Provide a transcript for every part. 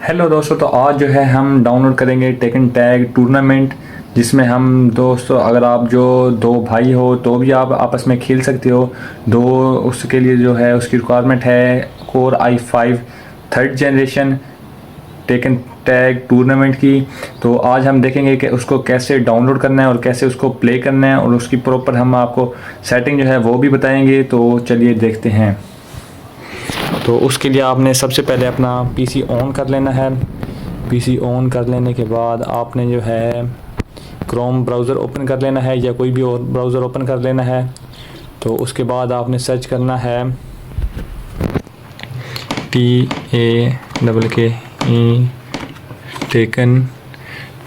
Hello दोस्तों, तो आज जो है हम डाउनलोड करेंगे टेकन टैग टूर्नामेंट, जिसमें हम दोस्तों अगर आप जो दो भाई हो तो भी आप आपस में खेल सकते हो। दो उसके लिए जो है उसकी रिक्वायरमेंट है core i5 third generation taken tag tournament की। तो आज हम देखेंगे कि उसको कैसे डाउनलोड करना है और कैसे उसको प्ले करना है, और उसकी प्रॉपर हम आपको सेटिंग जो है वो भी बताएंगे। तो चलिए देखते हैं। तो उसके लिए आपने सबसे पहले अपना पीसी ऑन कर लेना है। पीसी ऑन कर लेने के बाद आपने जो है क्रोम ब्राउज़र ओपन कर लेना है या कोई भी और ब्राउज़र ओपन कर लेना है। तो उसके बाद आपने सर्च करना है TAKE टेकन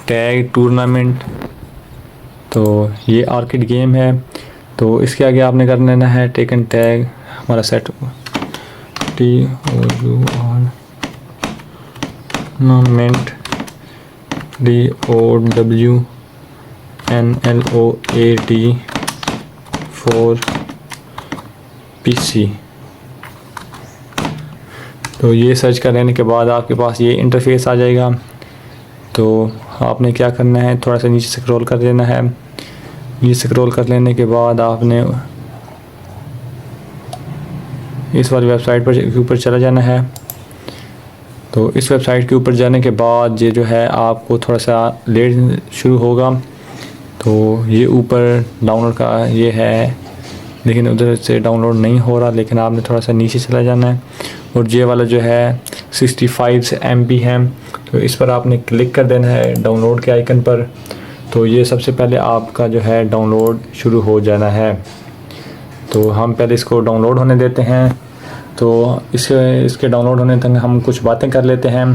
टैग टूर्नामेंट। तो ये आर्केड गेम है। तो इसके आगे आपने कर लेना है टेकन टैग हमारा set tournament DOWNLOAD for PC। तो ये सर्च कर लेने के बाद आपके पास ये इंटरफेस आ जाएगा। तो आपने क्या करना है, थोड़ा सा नीचे स्क्रॉल कर लेना है। नीचे स्क्रॉल कर लेने के बाद आपने इस वाली वेबसाइट पर के ऊपर चला जाना है। तो इस वेबसाइट के ऊपर जाने के बाद ये जो है आपको थोड़ा सा लेट शुरू होगा। तो ये ऊपर डाउनलोड का ये है, लेकिन उधर से डाउनलोड नहीं हो रहा, लेकिन आपने थोड़ा सा नीचे चला जाना है। और ये वाला जो है 65 MB है, तो इस पर आपने क्लिक कर देना है डाउनलोड के आइकन पर। तो ये सबसे पहले आपका जो है डाउनलोड शुरू हो जाना है। तो हम पहले इसको डाउनलोड होने देते हैं। तो इसके डाउनलोड होने तक हम कुछ बातें कर लेते हैं,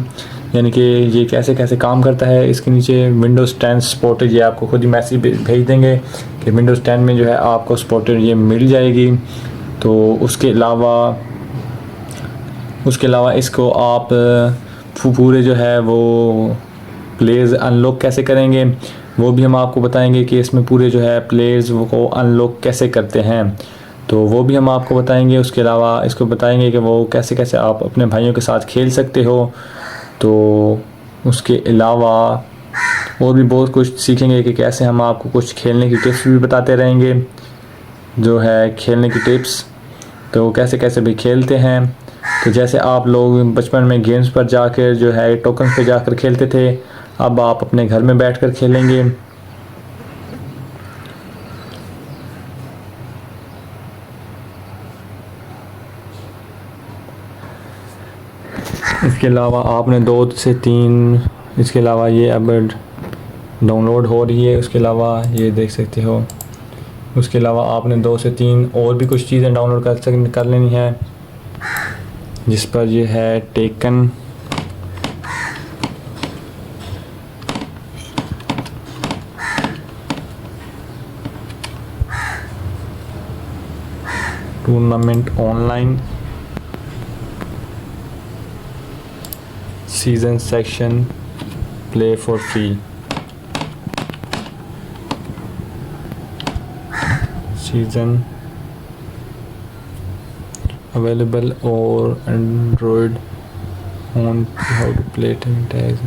यानी कि ये कैसे कैसे काम करता है। इसके नीचे विंडोज़ 10 सपोर्टेड, ये आपको खुद ही मैसेज भेज देंगे कि विंडोज़ 10 में जो है आपको सपोर्टेड ये मिल जाएगी। तो उसके अलावा इसको आप पूरे जो है वो प्लेयर्स अनलॉक कैसे करेंगे वो भी हम आपको बताएंगे कि इसमें पूरे जो है प्लेयर्स को अनलॉक कैसे करते हैं, तो वो भी हम आपको बताएंगे। उसके अलावा इसको बताएंगे कि वो कैसे कैसे आप अपने भाइयों के साथ खेल सकते हो। तो उसके अलावा और भी बहुत कुछ सीखेंगे कि कैसे हम आपको कुछ खेलने की टिप्स भी बताते रहेंगे, जो है खेलने की टिप्स, तो कैसे कैसे भी खेलते हैं। तो जैसे आप लोग बचपन में गेम्स पर जाकर जो है टोकन पे जाकर खेलते थे, अब आप अपने घर में बैठकर खेलेंगे। इसके अलावा आपने 2 से 3, इसके अलावा ये अब डाउनलोड हो रही है। उसके अलावा ये देख सकते हो। उसके अलावा आपने 2 से 3 और भी कुछ चीज़ें डाउनलोड कर लेनी है, जिस पर ये है taken tournament online season section play for free. Season available or Android on how to play tags।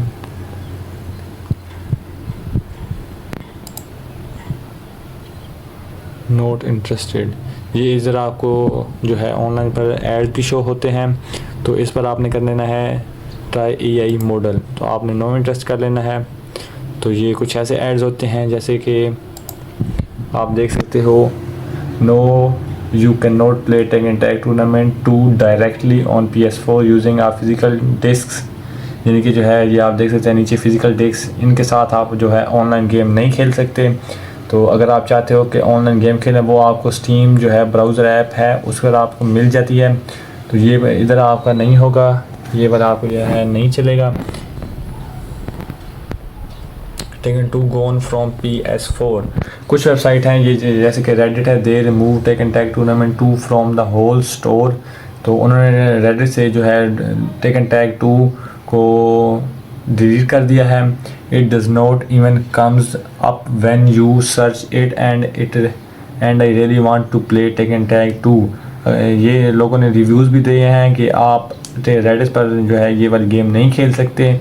Not interested, ये इधर आपको जो है ऑनलाइन पर एड भी शो होते हैं। तो इस पर आपने कर लेना है ट्राई AI मॉडल, तो आपने नो इंटरेस्ट कर लेना है। तो ये कुछ ऐसे एड्स होते हैं जैसे कि आप देख सकते हो, no you cannot play Tekken Tag Tournament 2 directly on PS4 using our physical discs। यानी कि जो है ये आप देख सकते हैं नीचे फिजिकल डिस्क, इनके साथ आप जो है ऑनलाइन गेम नहीं खेल सकते। तो अगर आप चाहते हो कि ऑनलाइन गेम खेलें, वो आपको स्टीम जो है ब्राउज़र ऐप है उस पर आपको मिल जाती है। तो ये इधर आपका नहीं होगा, ये वाला आपको जो है नहीं चलेगा। Tekken 2 gone from PS4। कुछ वेबसाइट हैं ये जैसे कि रेडिट है, they remove Tekken tag tournament 2 from the whole store. तो उन्होंने रेडिट से जो है टेकन टैग 2 को डिलीट कर दिया है। It does not even comes up when you search it and I really want to play Tekken tag 2। ये लोगों ने रिव्यूज़ भी दिए हैं कि आप रेडिस पर जो है ये वाली गेम नहीं खेल सकते।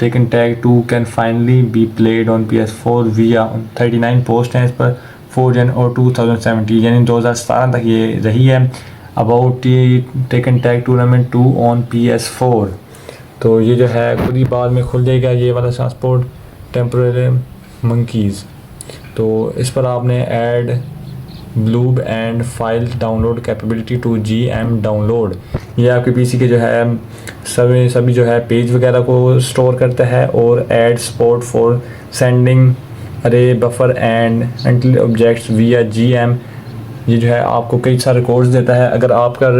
Taken tag 2 can finally be played on PS4 विया 39 पोस्ट हैं इस पर 4 जन और 2017 यानी 2017 तक ये रही है। About taken tag tournament 2 on PS4, तो ये जो है खुद ही बाद में खुल जाएगा ये वाला ट्रांसपोर्ट टेम्पररी मंकीज़। तो इस पर आपने add blob and file download capability to GM डाउनलोड, ये आपके पीसी के जो है सभी जो है पेज वगैरह को स्टोर करता है। और ऐड सपोर्ट फॉर सेंडिंग अरे बफर एंड एंटिल ऑब्जेक्ट्स विया GM, ये जो है आपको कई सारे कोड्स देता है। अगर आपका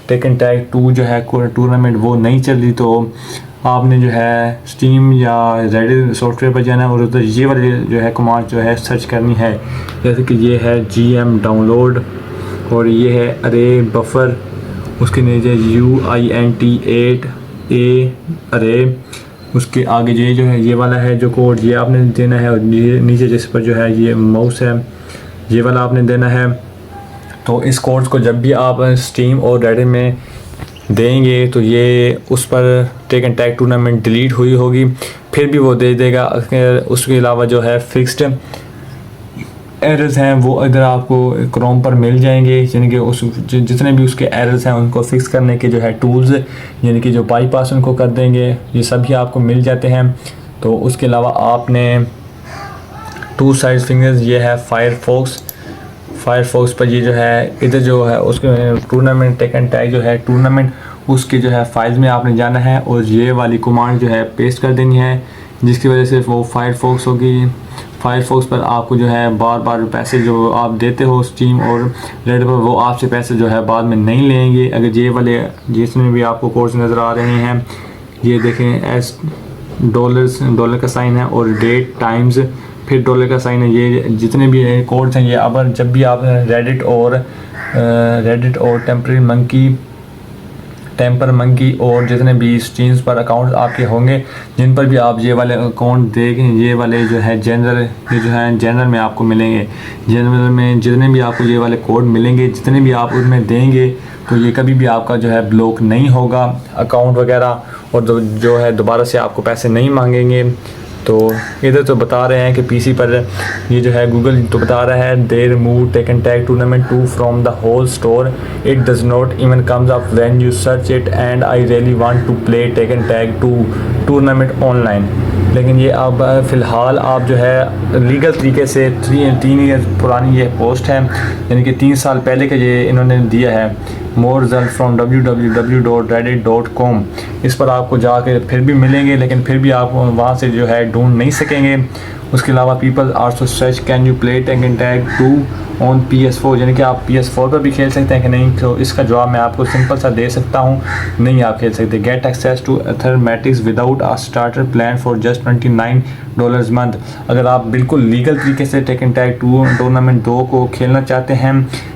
टेकन टैग 2 जो है टूर्नामेंट वो नहीं चल रही तो आपने जो है स्टीम या रेडिट सॉफ्टवेयर पर जाना है और उधर ये वाली जो है कमांड जो है सर्च करनी है। जैसे कि ये है GM डाउनलोड और ये है अरे बफर, उसके नीचे UINT8A अरे, उसके आगे ये जो है ये वाला है जो कोड ये आपने देना है और नीचे जिस पर जो है ये माउस है ये वाला आपने देना है। तो इस कोड्स को जब भी आप स्टीम और रेडिट में देंगे तो ये उस पर टेकन टैग टूर्नामेंट डिलीट हुई होगी, फिर भी वो दे देगा। उसके अलावा जो है फिक्स्ड एरर्स हैं वो इधर आपको क्रोम पर मिल जाएंगे, यानी कि उस जितने भी उसके एरर्स हैं उनको फिक्स करने के जो है टूल्स यानी कि जो बाईपास उनको कर देंगे, ये सभी आपको मिल जाते हैं। तो उसके अलावा आपने 2 साइड फिंगर्स, ये है फायरफॉक्स पर ये जो है इधर जो है उसके टूर्नामेंट टेकन टैग जो है टूर्नामेंट उसके जो है फाइल्स में आपने जाना है और ये वाली कमांड जो है पेस्ट कर देनी है, जिसकी वजह से वो फायरफॉक्स होगी। फायरफॉक्स पर आपको जो है बार बार पैसे जो आप देते हो स्टीम और रेड पर वो आपसे पैसे जो है बाद में नहीं लेंगे। अगर ये वाले जिसमें भी आपको कोड्स नज़र आ रहे हैं ये देखें $डॉलर का साइन है और डेट टाइम्स फिर डॉलर का साइन है, ये जितने भी कोड्स हैं ये अब जब भी आप रेडिट और टेम्पर मंकी और जितने भी स्ट्रीम्स पर अकाउंट आपके होंगे जिन पर भी आप ये वाले अकाउंट देखें ये वाले जो है जनरल में आपको मिलेंगे। जनरल में जितने भी आपको ये वाले कोड मिलेंगे जितने भी आप उसमें देंगे तो ये कभी भी आपका जो है ब्लॉक नहीं होगा अकाउंट वगैरह, और जो है दोबारा से आपको पैसे नहीं मांगेंगे। तो इधर तो बता रहे हैं कि पीसी पर ये जो है गूगल तो बता रहा है they remove Tekken tag tournament 2 from the whole store, it does not even comes up when you search it and I really want to play Tekken tag 2 tournament online. लेकिन ये अब फ़िलहाल आप जो है लीगल तरीके से 3 ईयर पुरानी ये पोस्ट है, यानी कि 3 साल पहले का ये इन्होंने दिया है। मोर रिजल्ट फ्रॉम www.reddit.com, इस पर आपको जाके फिर भी मिलेंगे लेकिन फिर भी आप वहाँ से जो है ढूंढ नहीं सकेंगे। उसके अलावा people also search can you play Tekken tag 2 on PS4, यानी कि आप PS4 पर भी खेल सकते हैं कि नहीं, तो इसका जवाब मैं आपको सिंपल सा दे सकता हूँ, नहीं आप खेल सकते। Get access to arithmetics without a starter plan for just $29 month. अगर आप बिल्कुल लीगल तरीके से टेकन टैग 2 टूर्नामेंट 2 को खेलना चाहते हैं,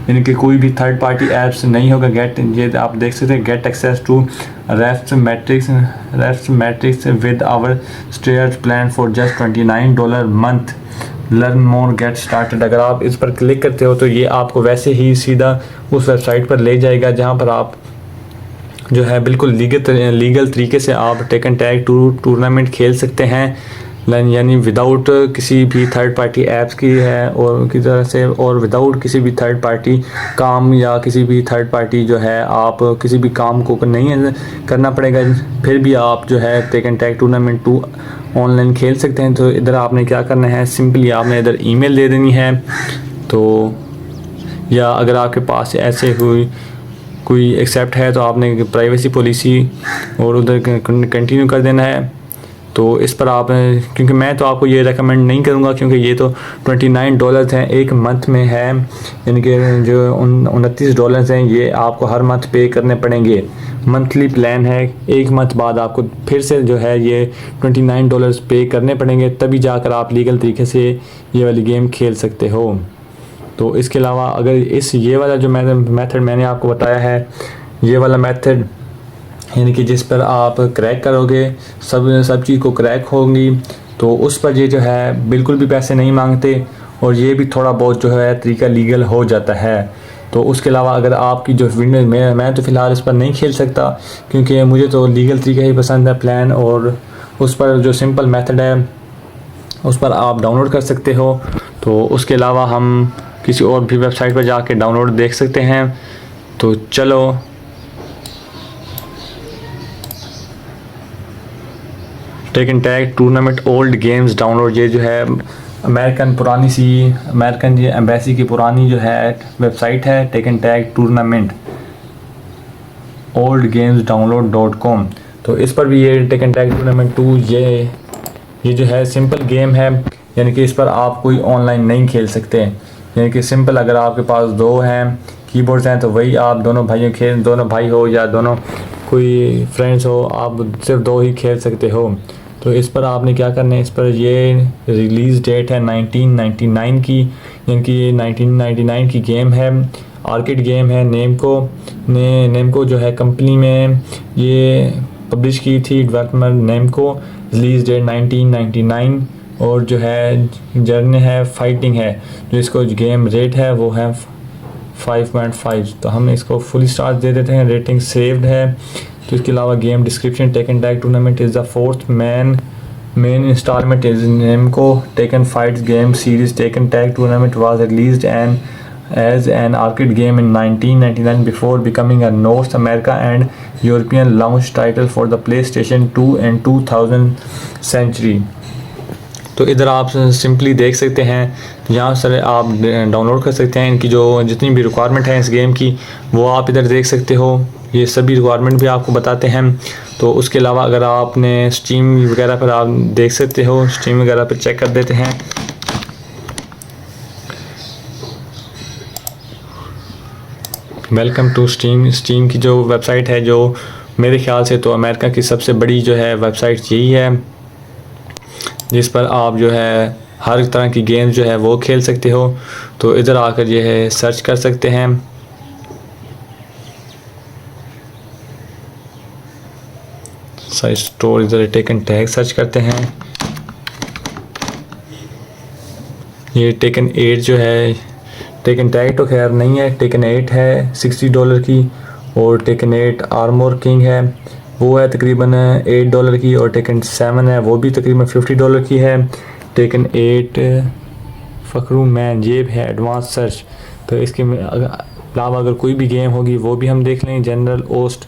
यानी कि कोई भी थर्ड पार्टी ऐप्स नहीं होगा, ये आप देख सकते हैं get access to refs matrix with our stairs plan for just $29 month, learn more get started. अगर आप इस पर क्लिक करते हो तो ये आपको वैसे ही सीधा उस वेबसाइट पर ले जाएगा जहाँ पर आप जो है बिल्कुल लीगल तरीके से आप टेकन टैग 2 टूर्नामेंट खेल सकते हैं, यानी विदाउट किसी भी थर्ड पार्टी ऐप्स की है और की तरह से, और विदाउट किसी भी थर्ड पार्टी काम या किसी भी थर्ड पार्टी जो है आप किसी भी काम को नहीं करना पड़ेगा, फिर भी आप जो है टेकन टैग टूर्नामेंट 2 ऑनलाइन खेल सकते हैं। तो इधर आपने क्या करना है, सिंपली आपने इधर ईमेल दे देनी है। तो या अगर आपके पास ऐसे कोई एक्सेप्ट है तो आपने प्राइवेसी पॉलिसी और उधर कंटिन्यू कर देना है। तो इस पर आप, क्योंकि मैं तो आपको ये रेकमेंड नहीं करूँगा क्योंकि ये तो $29 हैं एक मंथ में है, यानी कि जो $29 हैं ये आपको हर मंथ पे करने पड़ेंगे। मंथली प्लान है, एक मंथ बाद आपको फिर से जो है ये $29 पे करने पड़ेंगे, तभी जाकर आप लीगल तरीके से ये वाली गेम खेल सकते हो। तो इसके अलावा अगर ये वाला जो मेथड मैंने आपको बताया है, ये वाला मेथड यानी कि जिस पर आप क्रैक करोगे सब चीज़ को क्रैक होंगी, तो उस पर ये जो है बिल्कुल भी पैसे नहीं मांगते और ये भी थोड़ा बहुत जो है तरीका लीगल हो जाता है। तो उसके अलावा अगर आपकी जो विंडोज़ में, मैं तो फ़िलहाल इस पर नहीं खेल सकता क्योंकि मुझे तो लीगल तरीका ही पसंद है प्लान, और उस पर जो सिंपल मेथड है उस पर आप डाउनलोड कर सकते हो। तो उसके अलावा हम किसी और भी वेबसाइट पर जाके डाउनलोड देख सकते हैं। तो चलो taken tag tournament old games download, ये जो है अमेरिकन ये एम्बेसी की पुरानी जो है वेबसाइट है, Tekken tag tournament old games डाउनलोड.com। तो इस पर भी ये टेकन टैग टूर्नामेंट 2 ये जो है सिंपल गेम है, यानी कि इस पर आप कोई ऑनलाइन नहीं खेल सकते। यानी कि सिंपल, अगर आपके पास 2 हैं कीबोर्ड्स हैं तो वही आप दोनों भाई हो या दोनों कोई फ्रेंड्स हो, आप सिर्फ 2 ही खेल सकते हो। तो इस पर आपने क्या करना है, इस पर ये रिलीज़ डेट है 1999 की, यानी कि ये 1999 की गेम है, आर्केड गेम है। नेमको जो है कंपनी में ये पब्लिश की थी, डेवलपमेंट नेमको, रिलीज़ डेट 1999, और जो है जर्नी है फाइटिंग है, जो इसको गेम रेट है वो है 5.5। तो हम इसको फुल स्टार दे देते हैं, रेटिंग सेव्ड है। तो इसके अलावा game description, Tekken tag tournament is the fourth main installment is Namco Tekken fights game series. Tekken tag tournament was released as an arcade game in 1999 before becoming a North America and European launch title for the PlayStation 2 and 2000 century। तो इधर आप simply देख सकते हैं, यहाँ से आप download कर सकते हैं। इनकी जो जितनी भी रिक्वायरमेंट है इस गेम की वो आप इधर देख सकते हो, ये सभी रिक्वायरमेंट भी आपको बताते हैं। तो उसके अलावा अगर आपने स्टीम वगैरह पर आप देख सकते हो, स्टीम वगैरह पर चेक कर देते हैं। वेलकम टू स्टीम की जो वेबसाइट है, जो मेरे ख्याल से तो अमेरिका की सबसे बड़ी जो है वेबसाइट यही है, जिस पर आप जो है हर तरह की गेम जो है वो खेल सकते हो। तो इधर आकर जो है सर्च कर सकते हैं। साइट स्टोर, इधर टेकन टैग सर्च करते हैं। ये टेकन 8 जो है, टेकन टैग तो खैर नहीं है, टेकन 8 है $60 की, और टेकन 8 आर्मोर किंग है वो है तकरीबन $8 की, और टेकन 7 है वो भी तकरीबन $50 की है। टेकन 8 फकरू मैन ये है एडवांस सर्च। तो इसके अलावा अगर कोई भी गेम होगी वो भी हम देख लें। जनरल ओस्ट,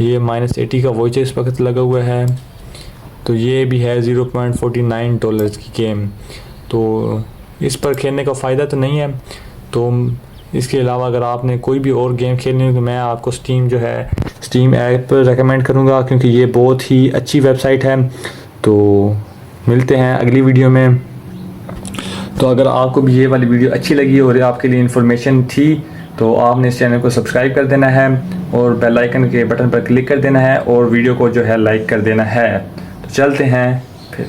ये -80 का वॉचर इस वक्त लगा हुआ है, तो ये भी है $0.49 की गेम। तो इस पर खेलने का फ़ायदा तो नहीं है। तो इसके अलावा अगर आपने कोई भी और गेम खेलनी हो तो मैं आपको स्टीम ऐप रेकमेंड करूँगा, क्योंकि ये बहुत ही अच्छी वेबसाइट है। तो मिलते हैं अगली वीडियो में। तो अगर आपको भी ये वाली वीडियो अच्छी लगी और आपके लिए इन्फॉर्मेशन थी तो आपने इस चैनल को सब्सक्राइब कर देना है और बेल आइकन के बटन पर क्लिक कर देना है और वीडियो को जो है लाइक कर देना है। तो चलते हैं फिर।